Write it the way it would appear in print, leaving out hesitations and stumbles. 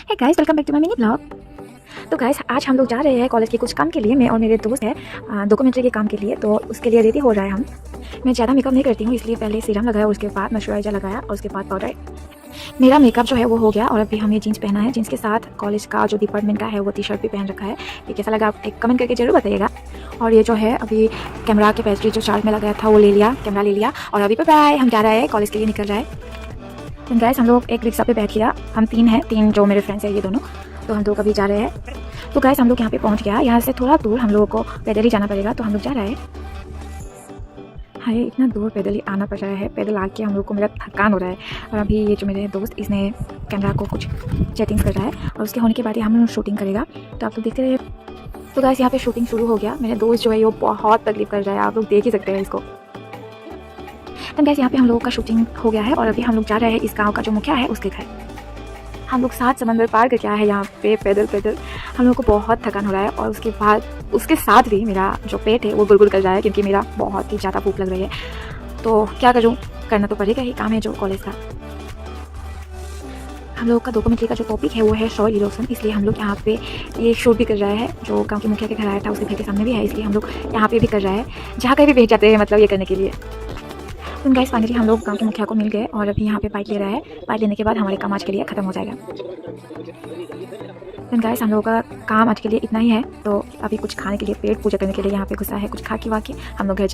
Hey guys, welcome back to my mini blog. तो guys, आज हम लोग जा रहे हैं कॉलेज के कुछ काम के लिए। मैं और मेरे दोस्त है डॉक्यूमेंट्री के काम के लिए, तो उसके लिए रेडी हो रहा है हम। मैं ज़्यादा मेकअप नहीं करती हूँ, इसलिए पहले सीरम लगाया, उसके बाद मॉइस्चराइजर लगाया और उसके बाद पाउडर। मेरा मेकअप जो है वो हो गया और अभी हमें जीन्स पहना है। जीन्स के साथ कॉलेज का जो डिपार्टमेंट का है वो टी शर्ट भी पहन रखा है। ये कैसा लगा आप एक कमेंट करके जरूर बताइएगा। और ये जो है अभी कैमरा के बैटरी जो चार्ज में लगाया था वो ले लिया, कैमरा ले लिया और अभी बाय हम जा रहे हैं कॉलेज के लिए निकल रहा है। तो गाइस, हम लोग एक रिक्शा पे बैठ लिया। हम तीन जो मेरे फ्रेंड्स हैं ये दोनों, तो हम लोग अभी जा रहे हैं। तो गाइस, हम लोग यहाँ पे पहुँच गया। यहाँ से थोड़ा दूर हम लोगों को पैदल ही जाना पड़ेगा, तो हम लोग जा रहे हैं। हाय, इतना दूर पैदल ही आना पड़ रहा है। पैदल आके हम लोग को मेरा थकान हो रहा है। और अभी ये जो मेरे दोस्त, इसने कैमरा को कुछ सेटिंग कर रहा है और उसके होने के बाद ही हम लोग शूटिंग करेगा। तो आप लोग देखते रहिए। तो गाइस, यहाँ पे शूटिंग शुरू हो गया। मेरे दोस्त जो है वो बहुत तकलीफ कर रहा है, आप लोग देख ही सकते हैं इसको। तो गाइस, यहाँ पे हम लोगों का शूटिंग हो गया है और अभी हम लोग जा रहे हैं इस गांव का जो मुखिया है उसके घर। हम लोग 7 समंदर पार करके आए हैं यहाँ पे पैदल। हम लोग को बहुत थकान हो रहा है और उसके साथ भी मेरा जो पेट है वो गुड़गुड़ कर रहा है, क्योंकि मेरा बहुत ही ज़्यादा भूख लग रही है। तो क्या करूँ, करना तो पड़ेगा ही, काम है जो कॉलेज का। हम लोग का डॉक्यूमेंट्री का जो टॉपिक है वो है सॉइल इरोजन, इसलिए हम लोग यहाँ पे ये शूट भी कर रहा है। जो गाँव के मुखिया के घर आया था उसके घर के सामने भी है, इसलिए हम लोग यहाँ पे भी कर रहा है। जहाँ कहीं भी भेज जाते हैं मतलब ये करने के लिए। तो गाइस, फाइनली हम लोग गांव के मुखिया को मिल गए और अभी यहाँ पे बाइक ले रहा है। बाइक लेने के बाद हमारे काम आज के लिए ख़त्म हो जाएगा। तो गाइस, हम लोगों का काम आज के लिए इतना ही है। तो अभी कुछ खाने के लिए, पेट पूजा करने के लिए यहाँ पे घुसा है। कुछ खा के वाके हम लोग घर